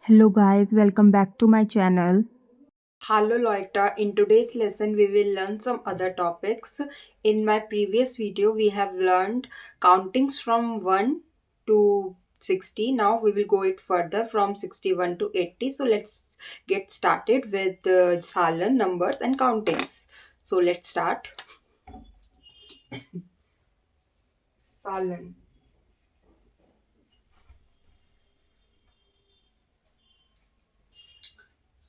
Hello guys, welcome back to my channel. Hello Loita, in today's lesson we will learn some other topics. In my previous video we have learned countings from 1 to 60. Now we will go it further from 61 to 80. So let's get started with the Salan numbers and countings. So let's start. Salan.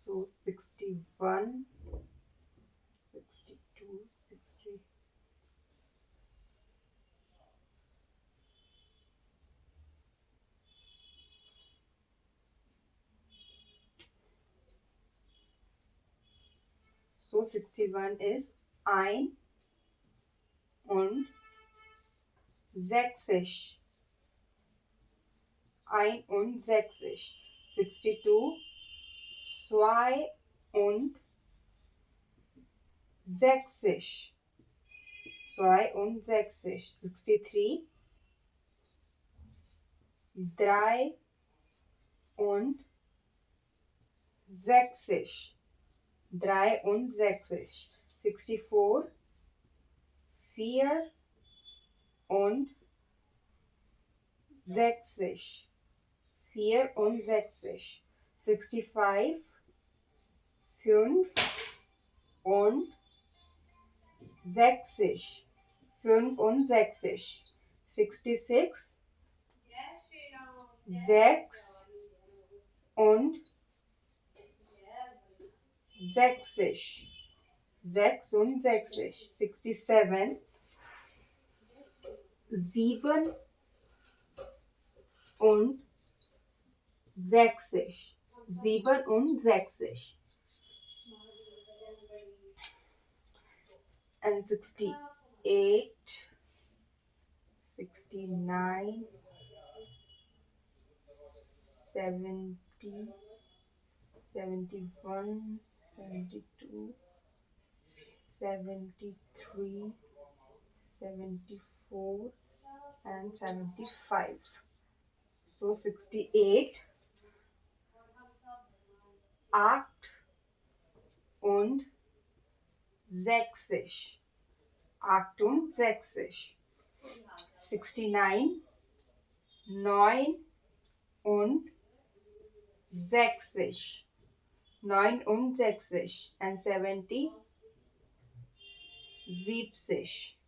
So 61, 62, 60. So 61 is ein und sächsisch. Ein und sächsisch. 62, zwei und sächsisch. Zwei und sächsisch. 63, drei und sächsisch. Drei und sächsisch. 64, vier und sächsisch. Vier und sächsisch. 65, fünf und sächsisch. Fünf und sächsisch. 66, sechs und sächsisch. 66. 67, sieben und sächsisch. 67. And 68, 69, 70, 71, 72, 73, 74, and 75. So 68, acht und sächsisch. Acht und sächsisch. 69, neun und sächsisch. Neun und sächsisch. And 70, 70.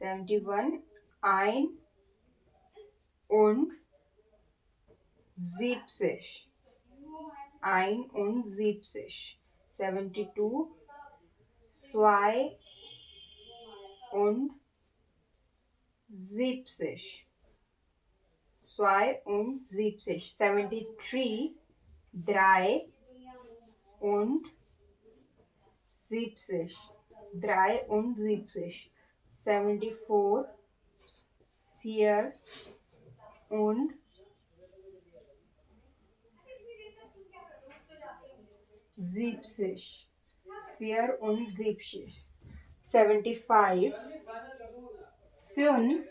71, ein und 70. Ein und 70. 72, zwei und 70. Zwei und 70. 73, drei und 70. 73. 74, vier und 70. 74. 75, fünf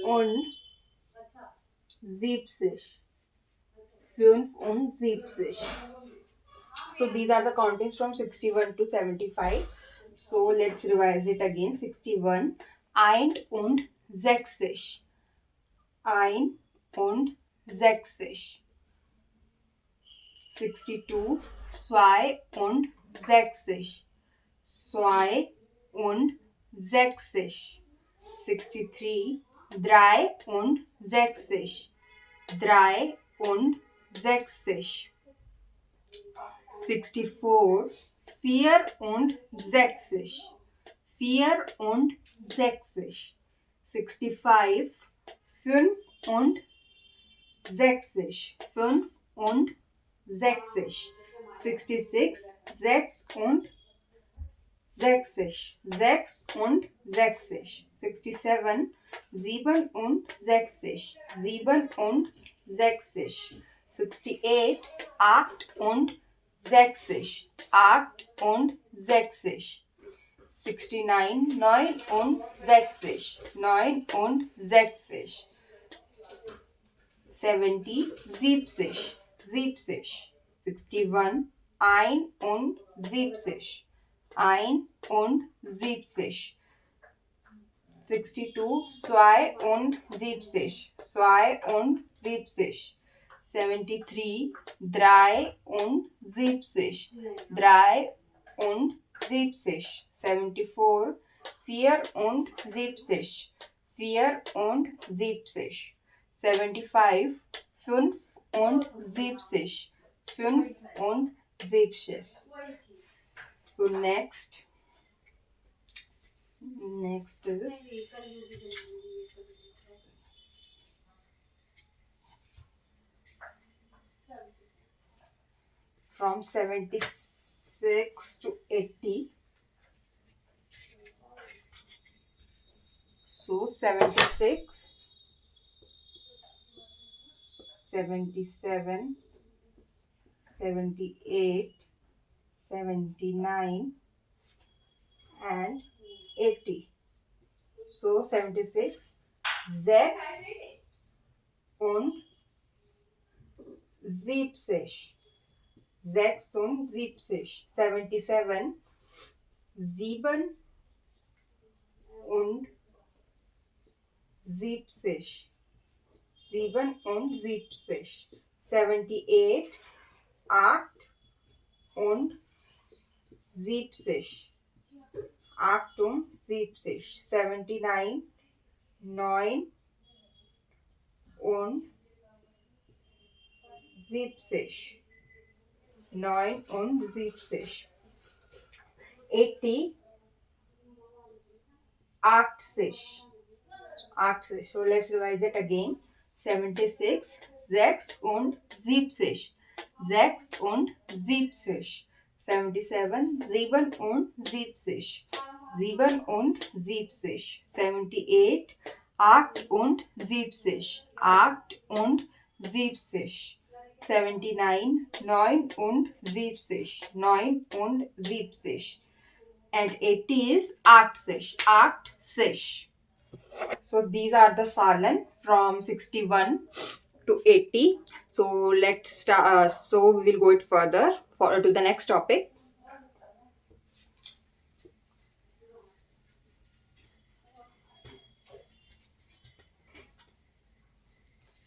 und 70. 75. So these are the countings from 61 to 75. So let's revise it again. 61, ein und sächsisch. Ein und sächsisch. 62, zwei und sächsisch. Zwei und sächsisch. 63, drei und sächsisch. Drei und sächsisch. 64, vier und sächsisch. Vier und sächsisch. 65, fünf und sächsisch. Fünf und sächsisch. 66, sechs und sächsisch. Sechs und sächsisch. 67, sieben und sächsisch. Sieben und sächsisch. 68, acht und sächsisch. Acht und sächsisch. 69, neun und sächsisch. Neun und sächsisch. 70 siebzig. 61 71 71. 62 72. 73 73. 74 74. 75 75. 75. So next is from 76 to 80. So 76, 77, 78, 79 and 80. So 76 6 und 70. 76. 77 7 und 70. 77. 78 8 und 70. 78. 79 9 und 70. 79. 80 80. 80. So let's revise it again. 76 6 und 70. 76. 77 77. 77. 78 78. 78. 79 79. 79. And 80 is 80. 80. So these are the Salan from 61 to 80. So let's start. So we will go it further to the next topic.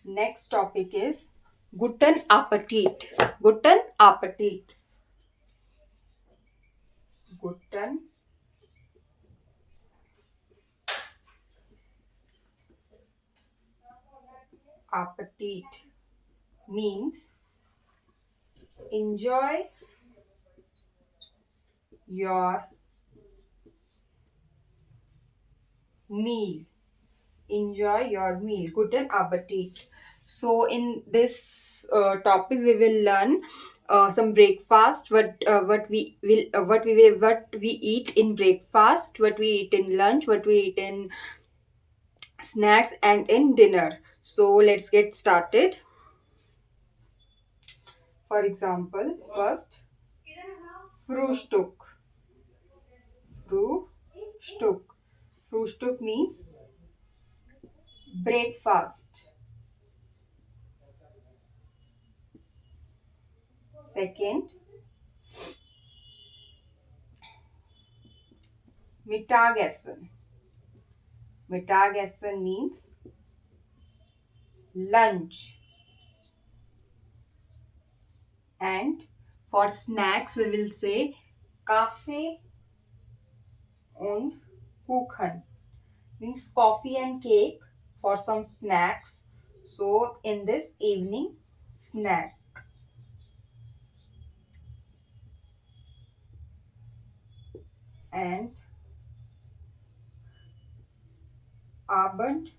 Next topic is Guten Appetit. Guten Appetit. Guten Appetit means enjoy your meal. Enjoy your meal. Guten Appetit. So in this topic we will learn some breakfast, what we eat in breakfast, what we eat in lunch, what we eat in snacks and in dinner. So let's get started. For example, first Frühstück. Frühstück. Frühstück means breakfast. Second, Mittagessen. Mittagessen means lunch. And for snacks we will say Kaffee und Kuchen. Means coffee and cake for some snacks. So in this evening snack. And Abendessen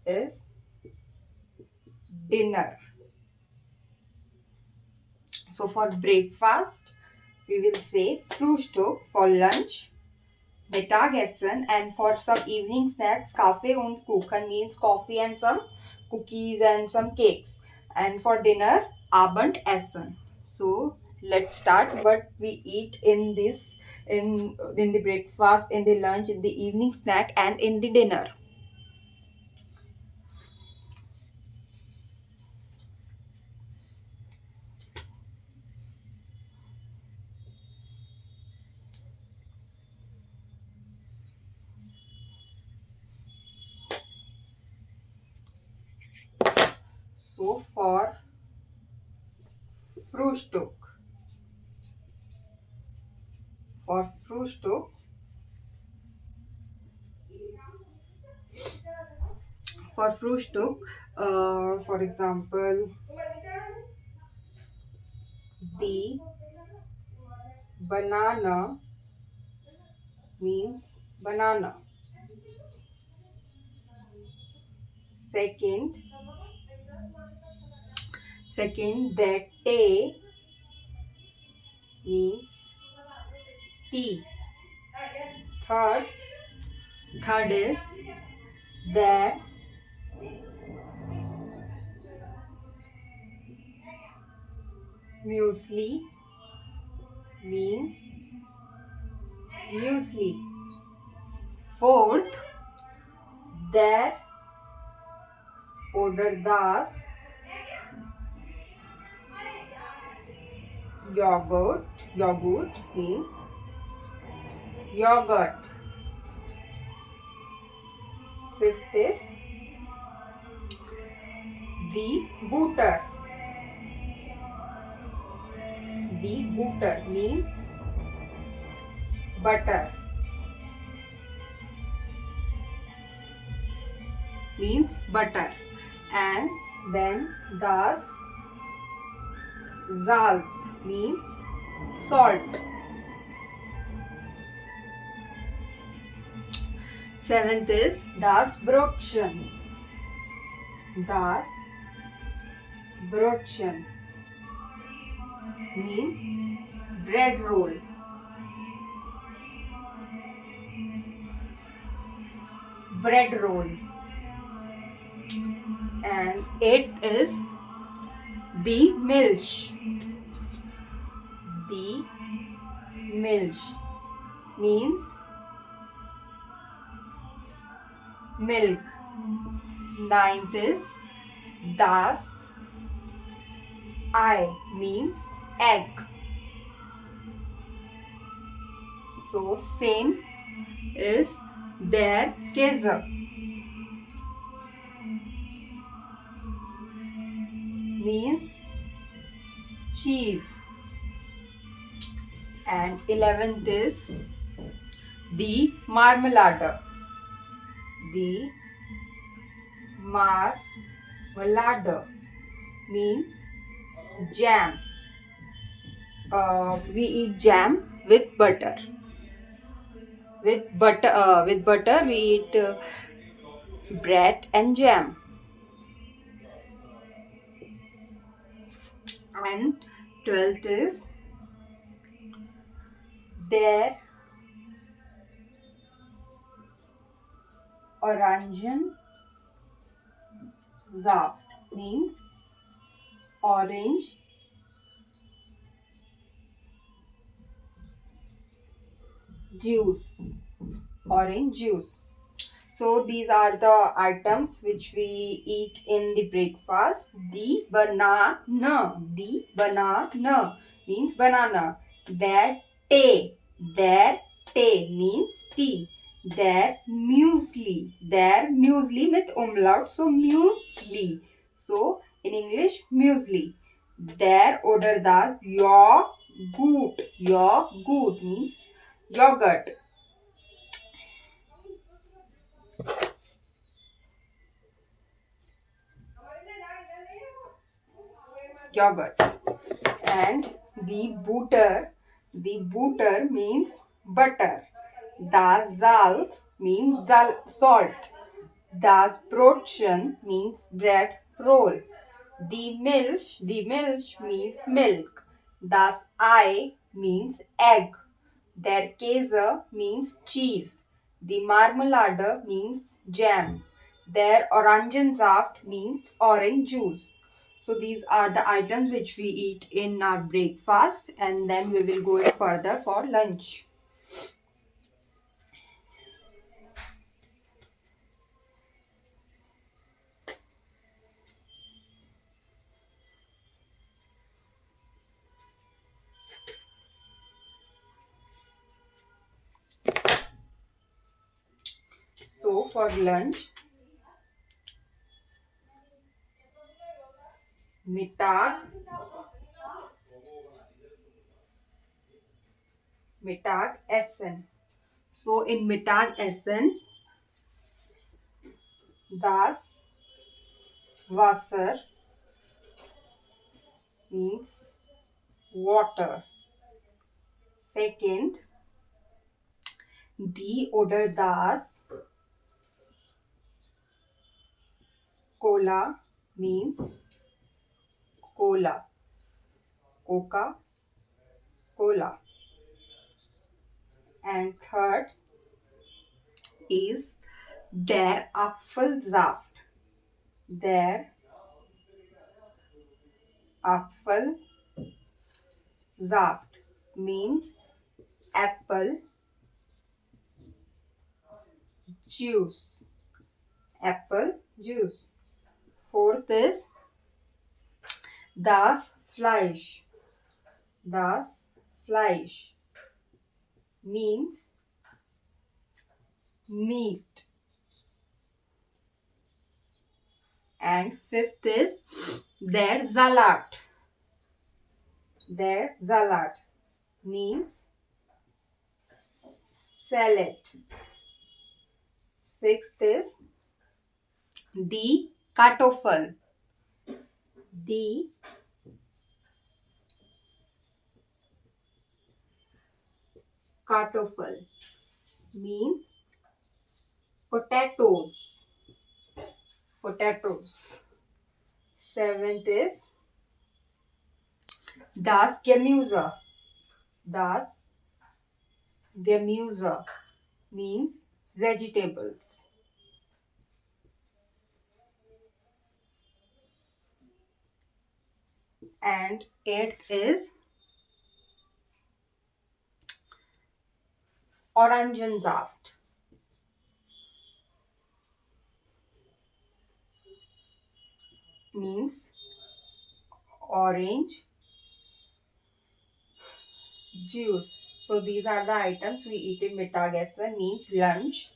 is dinner. So for breakfast we will say Frühstück, for lunch Mittagessen, and for some evening snacks Kaffee und Kuchen means coffee and some cookies and some cakes, and for dinner Abendessen. So let's start what we eat in this in the breakfast, in the lunch, in the evening snack and in the dinner. So for Frühstück, for Frühstück, for Frühstück, for example, the banana means banana. Second, that tea means tea. Third is their muesli means muesli. Fourth, their order das yogurt means yogurt. Fifth is the butter. The butter means butter. And then das Salz means salt. Seventh is das Brotchen. Das Brotchen means bread roll. And eighth is the Milch. The Milch means milk. Ninth is das Ei means egg. So same is der Käse means cheese. And 11th is the Marmelade. The Marmelade means jam. We eat jam with butter. With butter we eat bread and jam. And 12th is der Orangensaft means orange juice. So these are the items which we eat in the breakfast. The banana means banana. Their tea means tea. Their muesli with umlaut, so muesli. So in English muesli. Their order das yogurt means yogurt. And the butter means butter. Das Salz means salt. Das Brotchen means bread roll. The Milch means milk. Das Ei means egg. Der Käse means cheese. The Marmelade means jam. Der Orangensaft means orange juice. So these are the items which we eat in our breakfast, and then we will go it further for lunch. So for lunch, Mittag, Mittagessen. So in Mittagessen, das Wasser means water. Second, die oder das Cola means cola. Coca Cola. And third is der Apfelsaft. Der Apfelsaft means apple juice. Apple juice. Fourth is das Fleisch. Das Fleisch means meat. And fifth is der Salat. Der Salat means salad. Sixth is die Kartoffel. Die Kartoffel means potatoes. Potatoes. Seventh is das Gemüse. Das Gemüse means vegetables. And eighth is Orangensaft. Means orange juice. So these are the items we eat in Mittagessen, means lunch.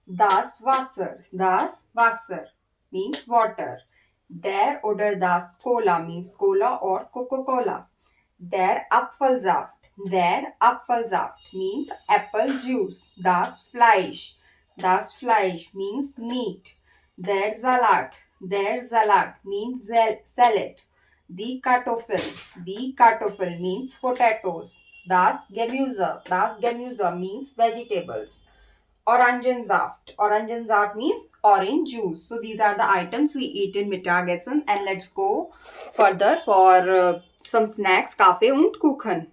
Das Wasser. Das Wasser means water. Der oder das Cola means cola or Coca-Cola. Der Apfelsaft. Der Apfelsaft means apple juice. Das Fleisch. Das Fleisch means meat. Der Salat. Der Salat means salad. Die Kartoffel. Die Kartoffel means potatoes. Das Gemüse. Das Gemüse means vegetables. Orangensaft. Orangensaft means orange juice. So these are the items we eat in Mittagessen. And let's go further for some snacks, Kaffee und Kuchen.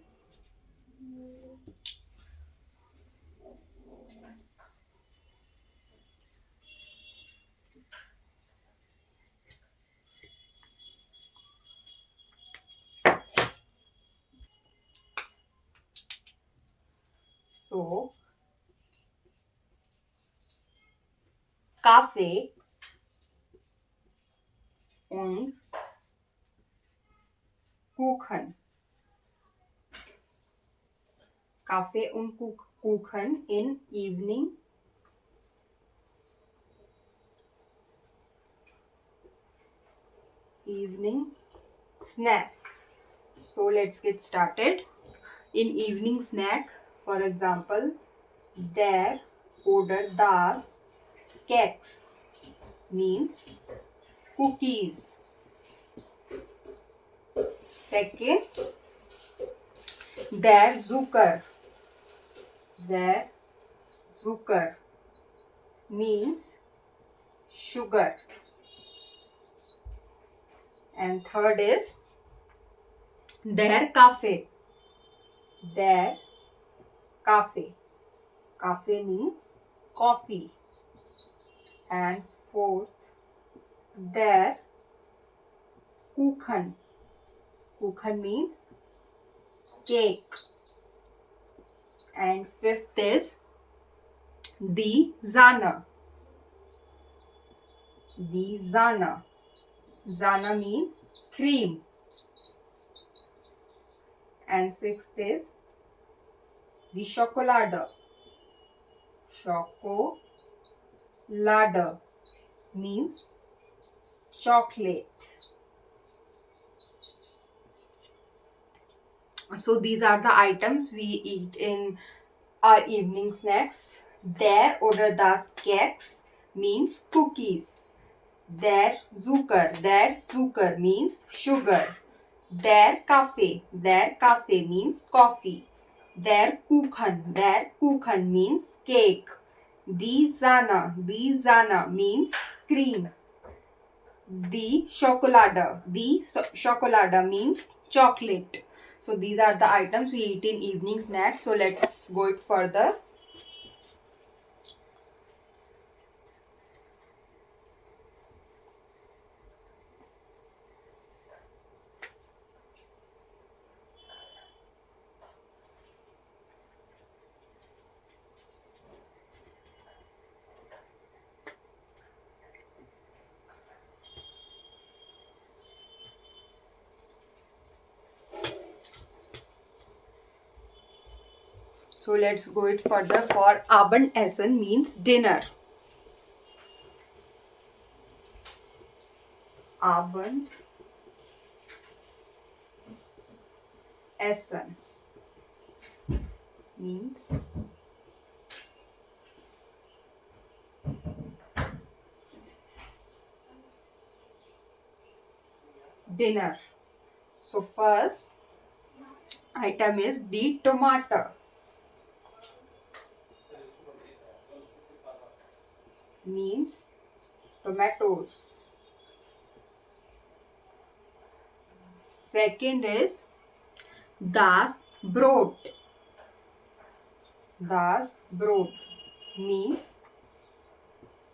So, Kaffee und Kuchen. Kaffee und Kuchen in evening. Evening snack. So let's get started. In evening snack, for example, der oder das Keks means cookies. Second, der Zucker. Der Zucker means sugar. And third is der Kaffee. Der Kaffee. Kaffee means coffee. And fourth, der Kuchen. Kuchen means cake. And fifth is die Sahne. Die Sahne. Sahne means cream. And sixth is die Schokolade. Schokolade means chocolate. So these are the items we eat in our evening snacks. Der oder das Keks means cookies. Der Zucker means sugar. Der Kaffee means coffee. Der Kuchen means cake. Die Sahne means cream. The Schokolade means chocolate. So these are the items we eat in evening snacks. So let's go it further. So let's go it further. For Abendessen means dinner. Abendessen means dinner. So first item is the tomato. Means tomatoes. Second is das Brot. Das Brot means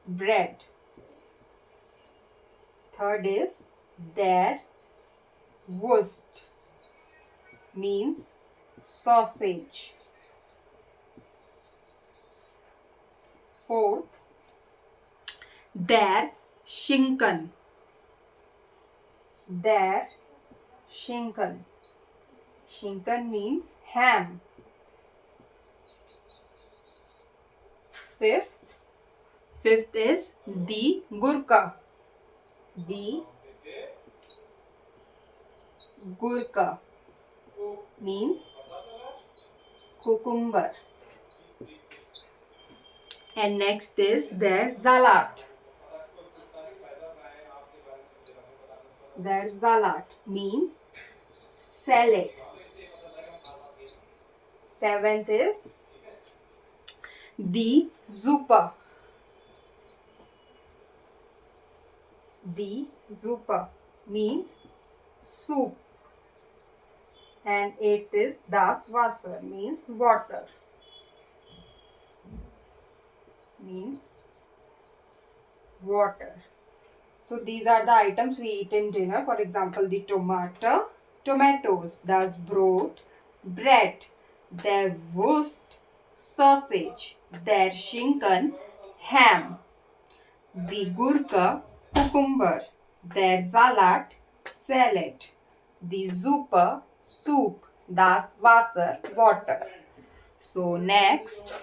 bread. Third is der Wurst means sausage. Fourth, der Schinken. Der Schinken. Schinken means ham. Fifth is the Gurka. The Gurka means cucumber. And next is their Salat. Their Salat means salad. Seventh is the Suppe. The Suppe means soup. And eighth is das Wasser means water. Means water. So these are the items we eat in dinner. For example, the tomatoes, das Brot, bread, der Wurst, sausage, der Schinken, ham, the Gurke, cucumber, der Salat, salad, the Suppe, soup, das Wasser, water. So next,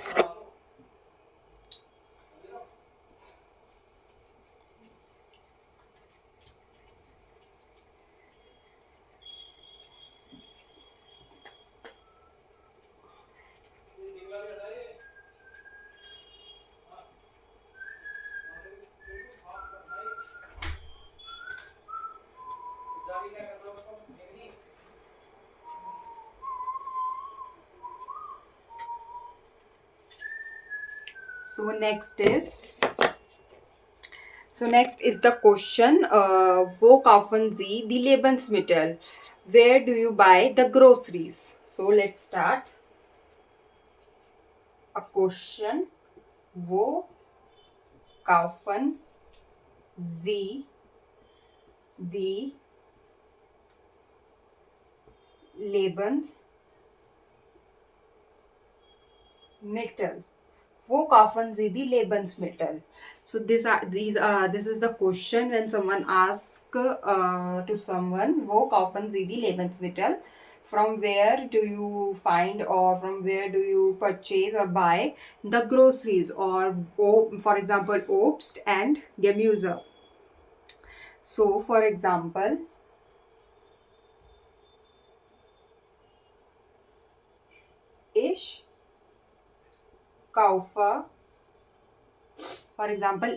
next is the question. Wo kaufen Sie die Lebensmittel? Where do you buy the groceries? So let's start. A question. Wo kaufen Sie die Lebensmittel? Wo kaufen Sie die Lebensmittel? So this is the question when someone asks to someone, wo kaufen Sie die Lebensmittel? from where do you find or from where do you purchase or buy the groceries or for example Obst and Gemüse. So for example, ich kaufe,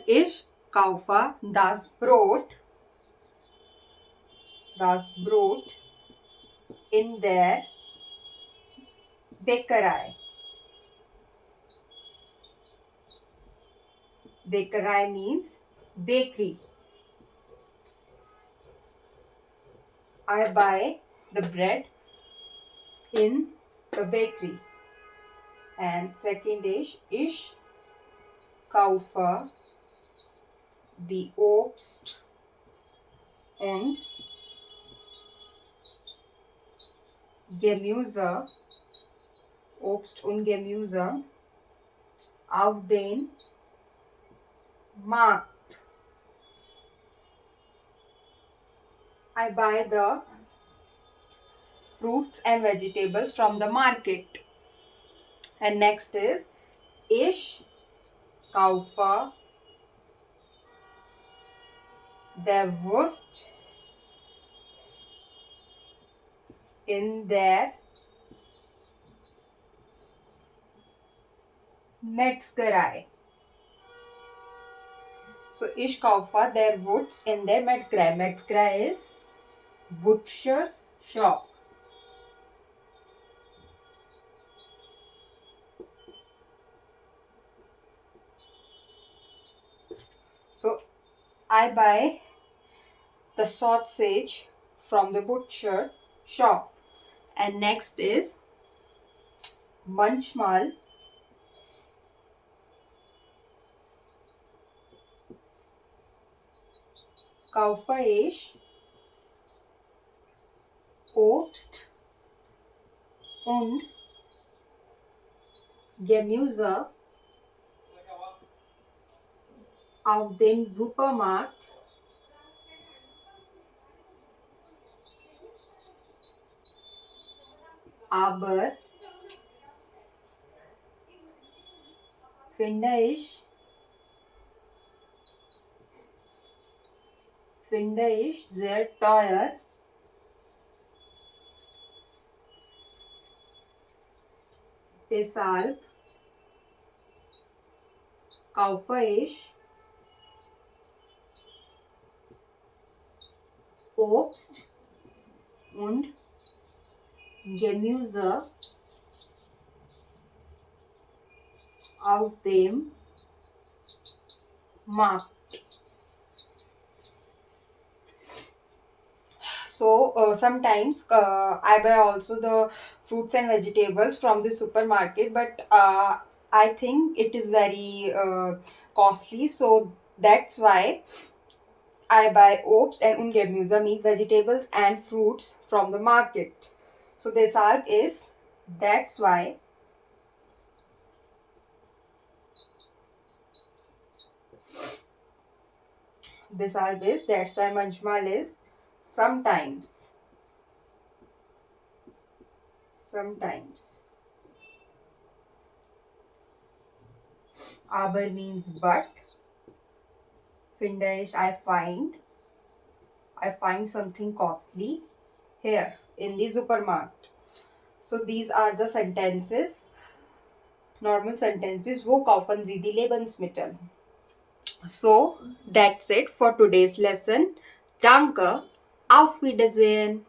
ich kaufe das Brot in der Bäckerei. Bäckerei means bakery. I buy the bread in the bakery. And second is, ich kaufe die Obst und Gemüse, Obst und Gemüse auf den Markt. I buy the fruits and vegetables from the market. And next is, ich kaufe der Wurst in der Metzgerei. So, ich kaufe der Wurst in der Metzgerei. Metzgerei is butcher's shop. So, I buy the sausage from the butcher's shop. And next is, manchmal kaufe ich Obst und Gemüse auf dem Supermarkt aber finde ich sehr teuer. Deshalb kaufe ich Obst und Gemüse auf dem Markt. So sometimes I buy also the fruits and vegetables from the supermarket, but I think it is very costly. So that's why I buy Obst and Gemüse means vegetables and fruits from the market. So deshalb is that's why that's why manchmal is sometimes. Aber means but. Finde ich, I find something costly here in the supermarket. So these are the sentences. Normal sentences. Wo kaufen Sie die Lebensmittel? So that's it for today's lesson. Danke. Auf Wiedersehen.